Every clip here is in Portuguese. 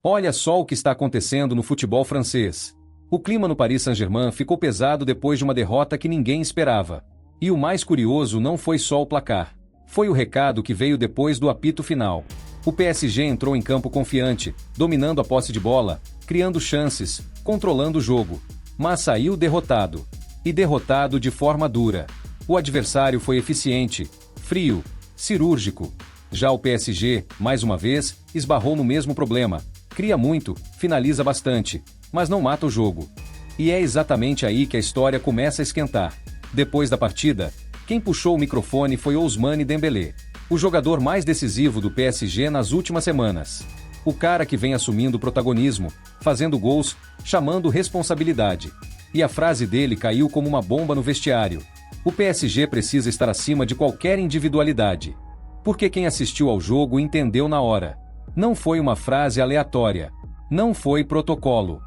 Olha só o que está acontecendo no futebol francês. O clima no Paris Saint-Germain ficou pesado depois de uma derrota que ninguém esperava. E o mais curioso não foi só o placar. Foi o recado que veio depois do apito final. O PSG entrou em campo confiante, dominando a posse de bola, criando chances, controlando o jogo. Mas saiu derrotado. E derrotado de forma dura. O adversário foi eficiente, frio, cirúrgico. Já o PSG, mais uma vez, esbarrou no mesmo problema. Cria muito, finaliza bastante, mas não mata o jogo. E é exatamente aí que a história começa a esquentar. Depois da partida, quem puxou o microfone foi Ousmane Dembélé, o jogador mais decisivo do PSG nas últimas semanas. O cara que vem assumindo o protagonismo, fazendo gols, chamando responsabilidade. E a frase dele caiu como uma bomba no vestiário. O PSG precisa estar acima de qualquer individualidade. Porque quem assistiu ao jogo entendeu na hora. Não foi uma frase aleatória. Não foi protocolo.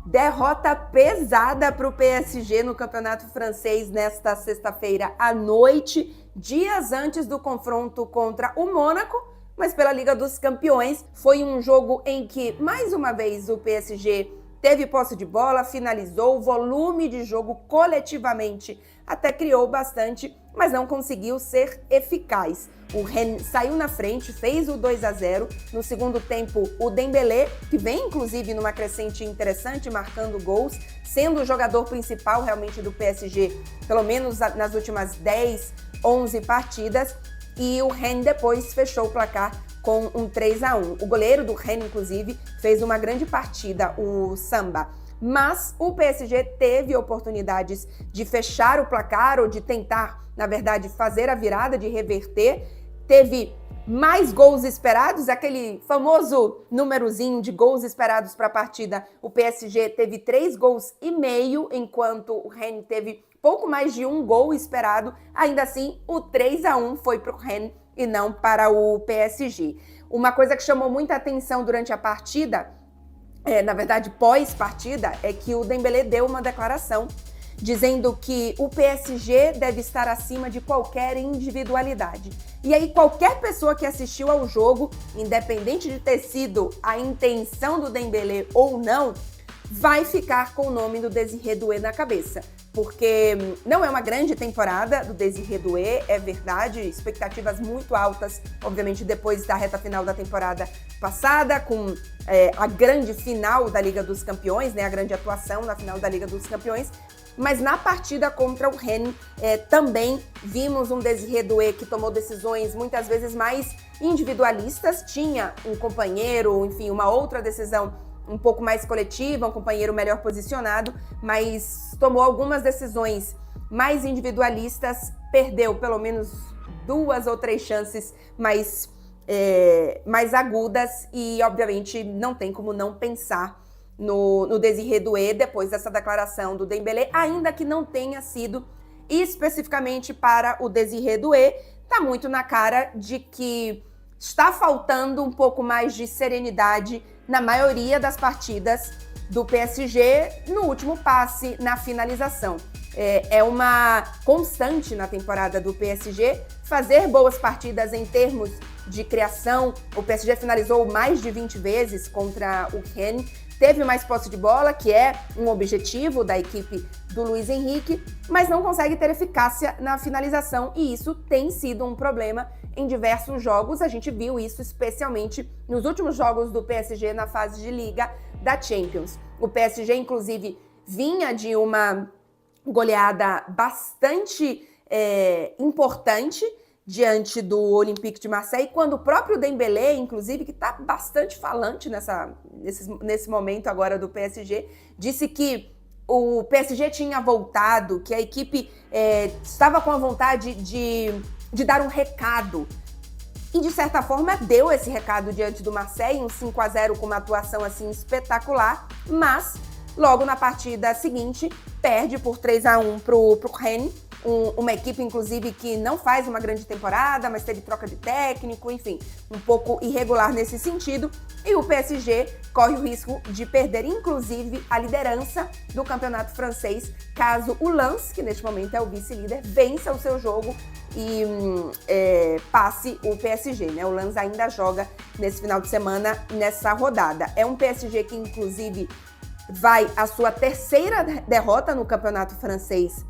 Derrota pesada para o PSG no Campeonato Francês nesta sexta-feira à noite, dias antes do confronto contra o Mônaco, mas pela Liga dos Campeões foi um jogo em que, mais uma vez, o PSG teve posse de bola, finalizou, volume de jogo coletivamente até criou bastante, mas não conseguiu ser eficaz. O Rennes saiu na frente, fez o 2-0. No segundo tempo, o Dembélé, que vem inclusive numa crescente interessante, marcando gols, sendo o jogador principal realmente do PSG, pelo menos nas últimas 10, 11 partidas. E o Rennes depois fechou o placar com um 3-1. O goleiro do Rennes, inclusive, fez uma grande partida, o Samba. Mas o PSG teve oportunidades de fechar o placar ou de tentar, na verdade, fazer a virada, de reverter. Teve mais gols esperados, aquele famoso númerozinho de gols esperados para a partida. O PSG teve 3,5 gols, enquanto o Rennes teve pouco mais de 1 gol esperado. Ainda assim, o 3-1 foi para o Rennes e não para o PSG. Uma coisa que chamou muita atenção durante a partida, na verdade pós-partida, é que o Dembélé deu uma declaração dizendo que o PSG deve estar acima de qualquer individualidade. E aí qualquer pessoa que assistiu ao jogo, independente de ter sido a intenção do Dembélé ou não, vai ficar com o nome do Désiré Doué na cabeça. Porque não é uma grande temporada do Désiré Doué, é verdade, expectativas muito altas, obviamente depois da reta final da temporada passada, com a grande final da Liga dos Campeões, né, a grande atuação na final da Liga dos Campeões. Mas na partida contra o Rennes, também vimos um Désiré Doué que tomou decisões muitas vezes mais individualistas, tinha um companheiro, enfim, uma outra decisão um pouco mais coletiva, um companheiro melhor posicionado, mas tomou algumas decisões mais individualistas, perdeu pelo menos 2 ou 3 chances mais agudas e, obviamente, não tem como não pensar no Désiré Doué depois dessa declaração do Dembélé, ainda que não tenha sido especificamente para o Désiré Doué. Tá muito na cara de que está faltando um pouco mais de serenidade na maioria das partidas do PSG no último passe, na finalização. É uma constante na temporada do PSG fazer boas partidas em termos de criação. O PSG finalizou mais de 20 vezes contra o Rennes, teve mais posse de bola, que é um objetivo da equipe do Luiz Henrique, mas não consegue ter eficácia na finalização e isso tem sido um problema em diversos jogos. A gente viu isso especialmente nos últimos jogos do PSG na fase de Liga da Champions. O PSG, inclusive, vinha de uma goleada bastante importante diante do Olympique de Marseille, quando o próprio Dembélé, inclusive, que está bastante falante nesse momento agora do PSG, disse que o PSG tinha voltado, que a equipe estava com a vontade de dar um recado. E, de certa forma, deu esse recado diante do Marseille, um 5-0 com uma atuação assim espetacular, mas logo na partida seguinte perde por 3-1 pro Rennes uma equipe, inclusive, que não faz uma grande temporada, mas teve troca de técnico, enfim, um pouco irregular nesse sentido. E o PSG corre o risco de perder, inclusive, a liderança do campeonato francês, caso o Lens, que neste momento é o vice-líder, vença o seu jogo e passe o PSG, né? O Lens ainda joga nesse final de semana, nessa rodada. É um PSG que, inclusive, vai à sua terceira derrota no campeonato francês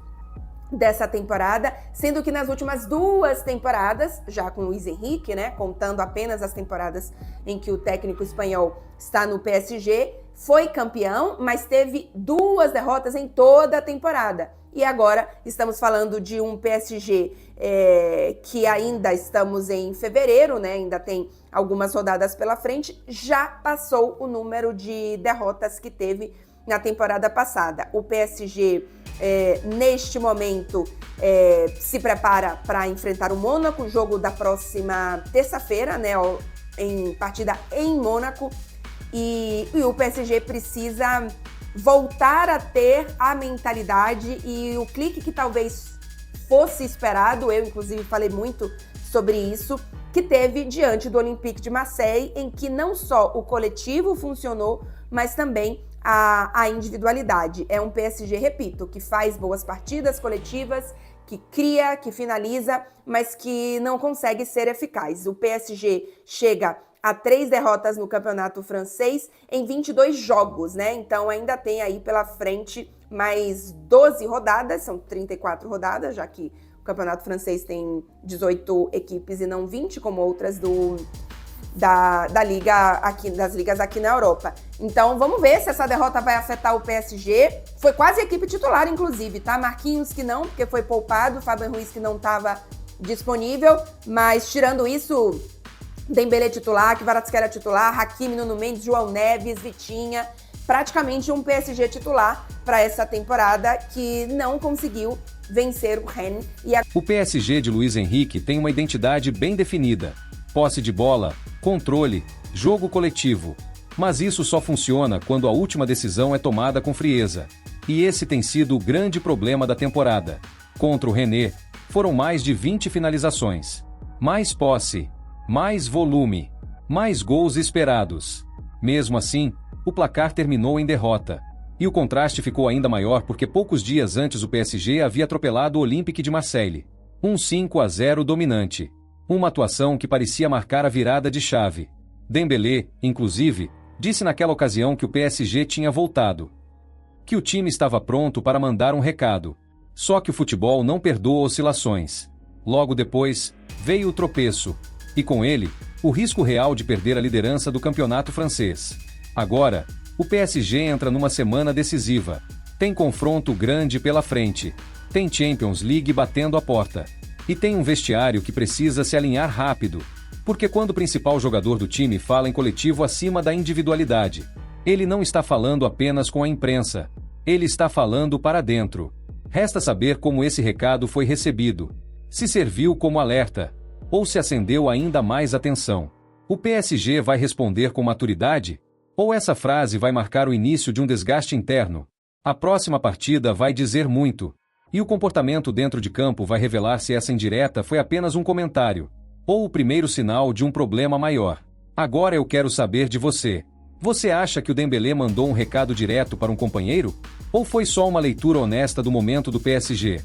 dessa temporada, sendo que nas últimas 2 temporadas, já com Luiz Henrique, né, contando apenas as temporadas em que o técnico espanhol está no PSG, foi campeão, mas teve 2 derrotas em toda a temporada. E agora estamos falando de um PSG que ainda estamos em fevereiro, né, ainda tem algumas rodadas pela frente, já passou o número de derrotas que teve na temporada passada. O PSG, neste momento, se prepara para enfrentar o Mônaco, jogo da próxima terça-feira, né, em partida em Mônaco, e o PSG precisa voltar a ter a mentalidade e o clique que talvez fosse esperado, eu inclusive falei muito sobre isso, que teve diante do Olympique de Marseille, em que não só o coletivo funcionou, mas também a individualidade. É um PSG, repito, que faz boas partidas coletivas, que cria, que finaliza, mas que não consegue ser eficaz. O PSG chega a 3 derrotas no campeonato francês em 22 jogos, né? Então ainda tem aí pela frente mais 12 rodadas, são 34 rodadas, já que o campeonato francês tem 18 equipes e não 20, como outras da liga aqui, das ligas aqui na Europa. Então vamos ver se essa derrota vai afetar o PSG. Foi quase a equipe titular, inclusive, tá? Marquinhos que não, porque foi poupado, Fábio Ruiz que não estava disponível, mas tirando isso, Dembélé titular, Kvaratskhelia titular, Hakimi, Nuno Mendes, João Neves, Vitinha, praticamente um PSG titular para essa temporada que não conseguiu vencer o Rennes. O PSG de Luiz Henrique tem uma identidade bem definida: posse de bola, controle, jogo coletivo. Mas isso só funciona quando a última decisão é tomada com frieza. E esse tem sido o grande problema da temporada. Contra o Rennes, foram mais de 20 finalizações. Mais posse, mais volume, mais gols esperados. Mesmo assim, o placar terminou em derrota. E o contraste ficou ainda maior porque poucos dias antes o PSG havia atropelado o Olympique de Marseille. Um 5-0 dominante. Uma atuação que parecia marcar a virada de chave. Dembélé, inclusive, disse naquela ocasião que o PSG tinha voltado. Que o time estava pronto para mandar um recado. Só que o futebol não perdoa oscilações. Logo depois, veio o tropeço. E com ele, o risco real de perder a liderança do campeonato francês. Agora, o PSG entra numa semana decisiva. Tem confronto grande pela frente. Tem Champions League batendo a porta. E tem um vestiário que precisa se alinhar rápido. Porque quando o principal jogador do time fala em coletivo acima da individualidade, ele não está falando apenas com a imprensa. Ele está falando para dentro. Resta saber como esse recado foi recebido. Se serviu como alerta. Ou se acendeu ainda mais a tensão. O PSG vai responder com maturidade? Ou essa frase vai marcar o início de um desgaste interno? A próxima partida vai dizer muito. E o comportamento dentro de campo vai revelar se essa indireta foi apenas um comentário, ou o primeiro sinal de um problema maior. Agora eu quero saber de você. Você acha que o Dembélé mandou um recado direto para um companheiro? Ou foi só uma leitura honesta do momento do PSG?